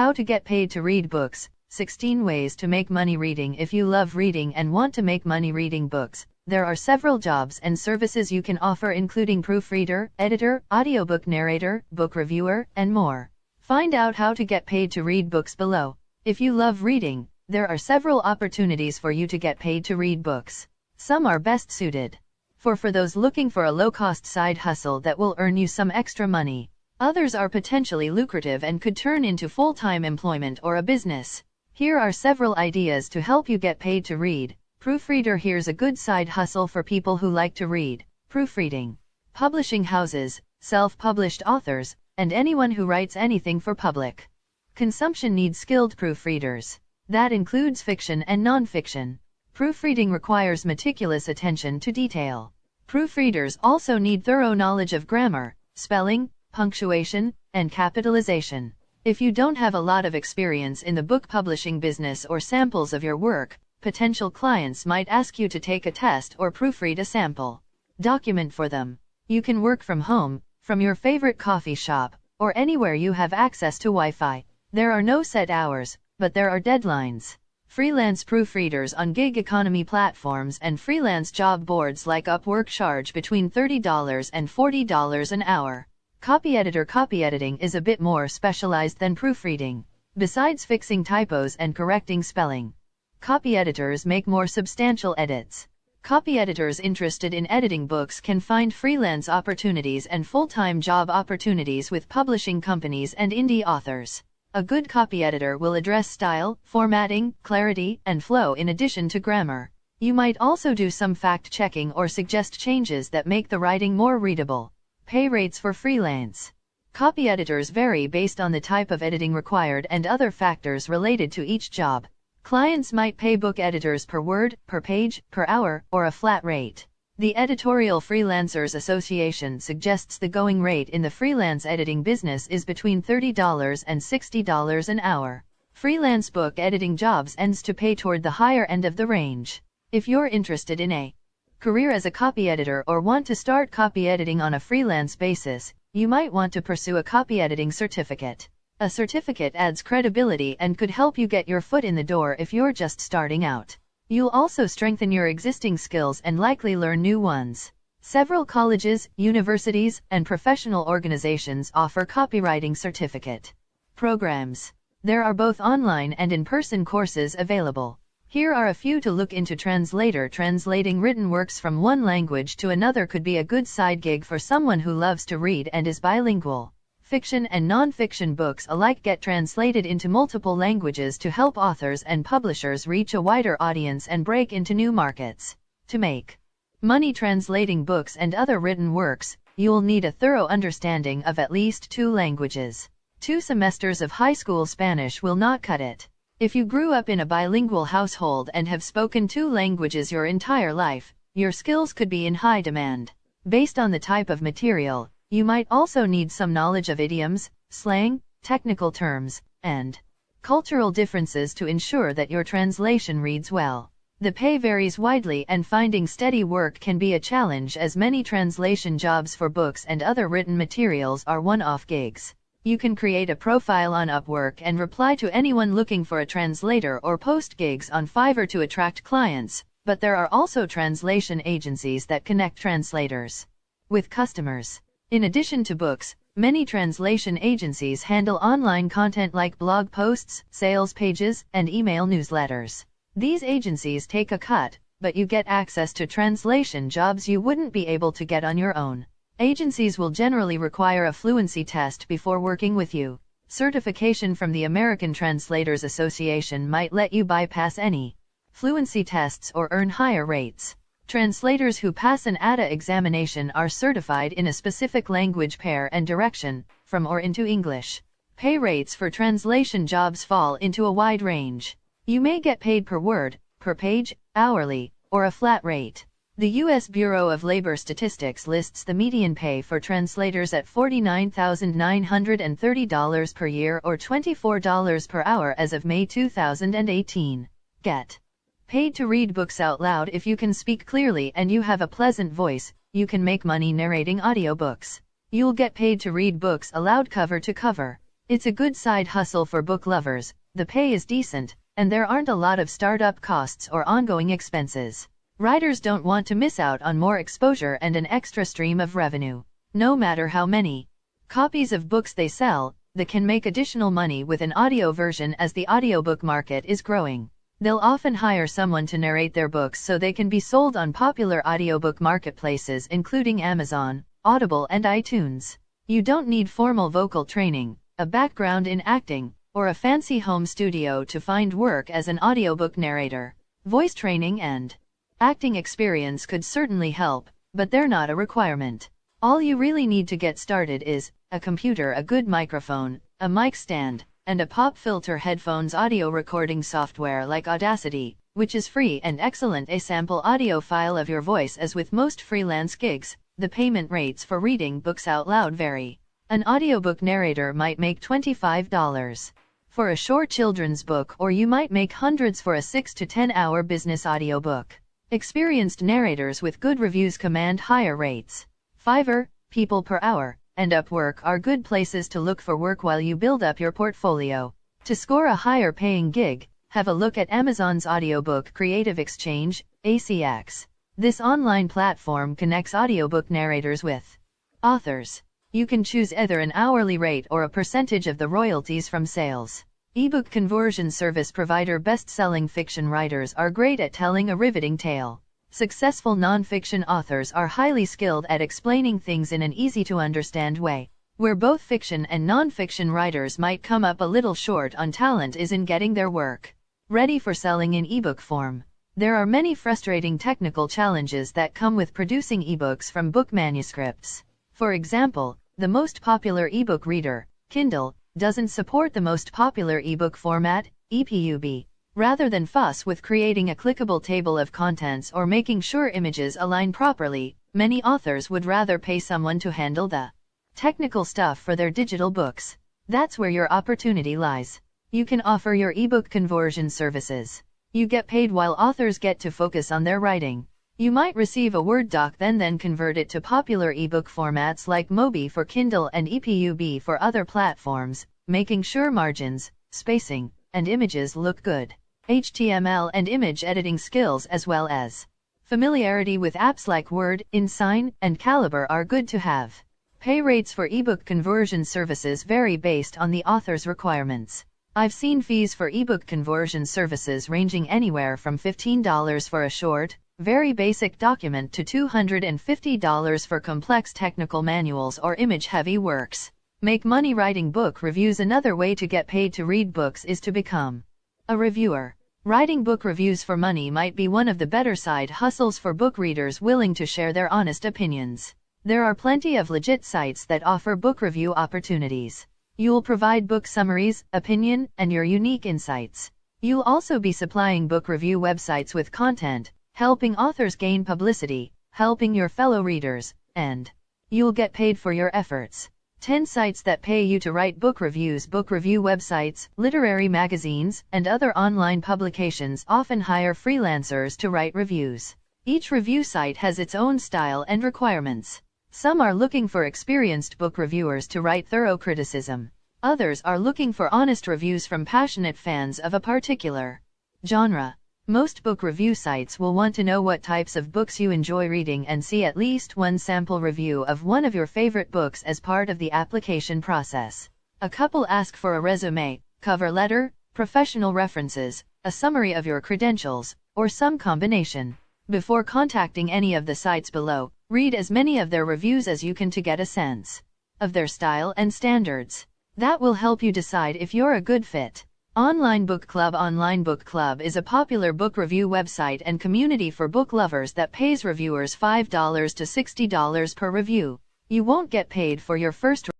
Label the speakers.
Speaker 1: How to get paid to read books. 16 ways to make money reading. If you love reading and want to make money reading books, there are several jobs and services you can offer, including proofreader, editor, audiobook narrator, book reviewer, and more. Find out how to get paid to read books below. If you love reading, there are several opportunities for you to get paid to read books. Some are best suited for those looking for a low-cost side hustle that will earn you some extra money. Others are potentially lucrative and could turn into full-time employment or a business. Here are several ideas to help you get paid to read. Proofreader. Here's a good side hustle for people who like to read. Proofreading. Publishing houses, self-published authors, and anyone who writes anything for public consumption needs skilled proofreaders. That includes fiction and non-fiction. Proofreading requires meticulous attention to detail. Proofreaders also need thorough knowledge of grammar, spelling, punctuation, and capitalization. If you don't have a lot of experience in the book publishing business or samples of your work, potential clients might ask you to take a test or proofread a sample document for them. You can work from home, from your favorite coffee shop, or anywhere you have access to Wi-Fi. There are no set hours, but there are deadlines. Freelance proofreaders on gig economy platforms and freelance job boards like Upwork charge between $30 and $40 an hour. Copy editor. Copy editing is a bit more specialized than proofreading. Besides fixing typos and correcting spelling, copy editors make more substantial edits. Copy editors interested in editing books can find freelance opportunities and full-time job opportunities with publishing companies and indie authors. A good copy editor will address style, formatting, clarity, and flow in addition to grammar. You might also do some fact-checking or suggest changes that make the writing more readable. Pay rates for freelance. Copy editors vary based on the type of editing required and other factors related to each job. Clients might pay book editors per word, per page, per hour, or a flat rate. The Editorial Freelancers Association suggests the going rate in the freelance editing business is between $30 and $60 an hour. Freelance book editing jobs tends to pay toward the higher end of the range. If you're interested in a career as a copy editor or want to start copy editing on a freelance basis, you might want to pursue a copy editing certificate. A certificate adds credibility and could help you get your foot in the door if you're just starting out. You'll also strengthen your existing skills and likely learn new ones. Several colleges, universities, and professional organizations offer copywriting certificate programs. There are both online and in-person courses available. Here are a few to look into. Translator. Translating written works from one language to another could be a good side gig for someone who loves to read and is bilingual. Fiction and non-fiction books alike get translated into multiple languages to help authors and publishers reach a wider audience and break into new markets. To make money translating books and other written works, you'll need a thorough understanding of at least 2 languages. 2 semesters of high school Spanish will not cut it. If you grew up in a bilingual household and have spoken 2 languages your entire life, your skills could be in high demand. Based on the type of material, you might also need some knowledge of idioms, slang, technical terms, and cultural differences to ensure that your translation reads well. The pay varies widely and finding steady work can be a challenge, as many translation jobs for books and other written materials are one-off gigs. You can create a profile on Upwork and reply to anyone looking for a translator or post gigs on Fiverr to attract clients, but there are also translation agencies that connect translators with customers. In addition to books, many translation agencies handle online content like blog posts, sales pages, and email newsletters. These agencies take a cut, but you get access to translation jobs you wouldn't be able to get on your own. Agencies will generally require a fluency test before working with you. Certification from the American Translators Association might let you bypass any fluency tests or earn higher rates. Translators who pass an ADA examination are certified in a specific language pair and direction, from or into English. Pay rates for translation jobs fall into a wide range. You may get paid per word, per page, hourly, or a flat rate. The U.S. Bureau of Labor Statistics lists the median pay for translators at $49,930 per year or $24 per hour as of May 2018. Get paid to read books out loud. If you can speak clearly and you have a pleasant voice, you can make money narrating audiobooks. You'll get paid to read books aloud cover to cover. It's a good side hustle for book lovers, the pay is decent, and there aren't a lot of startup costs or ongoing expenses. Writers don't want to miss out on more exposure and an extra stream of revenue. No matter how many copies of books they sell, they can make additional money with an audio version as the audiobook market is growing. They'll often hire someone to narrate their books so they can be sold on popular audiobook marketplaces including Amazon, Audible and iTunes. You don't need formal vocal training, a background in acting, or a fancy home studio to find work as an audiobook narrator. Voice training and acting experience could certainly help, but they're not a requirement. All you really need to get started is a computer, a good microphone, a mic stand, and a pop filter headphones. Audio recording software like Audacity, which is free and excellent, a sample audio file of your voice. As with most freelance gigs, the payment rates for reading books out loud vary. An audiobook narrator might make $25 for a short children's book, or you might make hundreds for a 6 to 10 hour business audiobook. Experienced narrators with good reviews command higher rates. Fiverr, People Per Hour, and Upwork are good places to look for work while you build up your portfolio. To score a higher paying gig, have a look at Amazon's Audiobook Creative Exchange, ACX. This online platform connects audiobook narrators with authors. You can choose either an hourly rate or a percentage of the royalties from sales. Ebook conversion service provider. Best-selling fiction writers are great at telling a riveting tale. Successful non-fiction authors are highly skilled at explaining things in an easy-to-understand way. Where both fiction and non-fiction writers might come up a little short on talent is in getting their work ready for selling in ebook form. There are many frustrating technical challenges that come with producing ebooks from book manuscripts. For example, the most popular ebook reader, Kindle, doesn't support the most popular ebook format, EPUB. Rather than fuss with creating a clickable table of contents or making sure images align properly, many authors would rather pay someone to handle the technical stuff for their digital books. That's where your opportunity lies. You can offer your ebook conversion services. You get paid while authors get to focus on their writing. You might receive a Word doc then convert it to popular ebook formats like Mobi for Kindle and EPUB for other platforms, making sure margins, spacing, and images look good. HTML and image editing skills as well as familiarity with apps like Word, InSign, and Calibre are good to have. Pay rates for ebook conversion services vary based on the author's requirements. I've seen fees for ebook conversion services ranging anywhere from $15 for a short, very basic document to $250 for complex technical manuals or image-heavy works. Make money writing book reviews. Another way to get paid to read books is to become a reviewer. Writing book reviews for money might be one of the better side hustles for book readers willing to share their honest opinions. There are plenty of legit sites that offer book review opportunities. You'll provide book summaries, opinion, and your unique insights. You'll also be supplying book review websites with content, helping authors gain publicity, helping your fellow readers, and you'll get paid for your efforts. 10 sites that pay you to write book reviews. Book review websites, literary magazines, and other online publications often hire freelancers to write reviews. Each review site has its own style and requirements. Some are looking for experienced book reviewers to write thorough criticism. Others are looking for honest reviews from passionate fans of a particular genre. Most book review sites will want to know what types of books you enjoy reading and see at least one sample review of one of your favorite books as part of the application process. A couple ask for a resume, cover letter, professional references, a summary of your credentials, or some combination. Before contacting any of the sites below, read as many of their reviews as you can to get a sense of their style and standards. That will help you decide if you're a good fit. Online Book Club. Online Book Club is a popular book review website and community for book lovers that pays reviewers $5 to $60 per review. You won't get paid for your first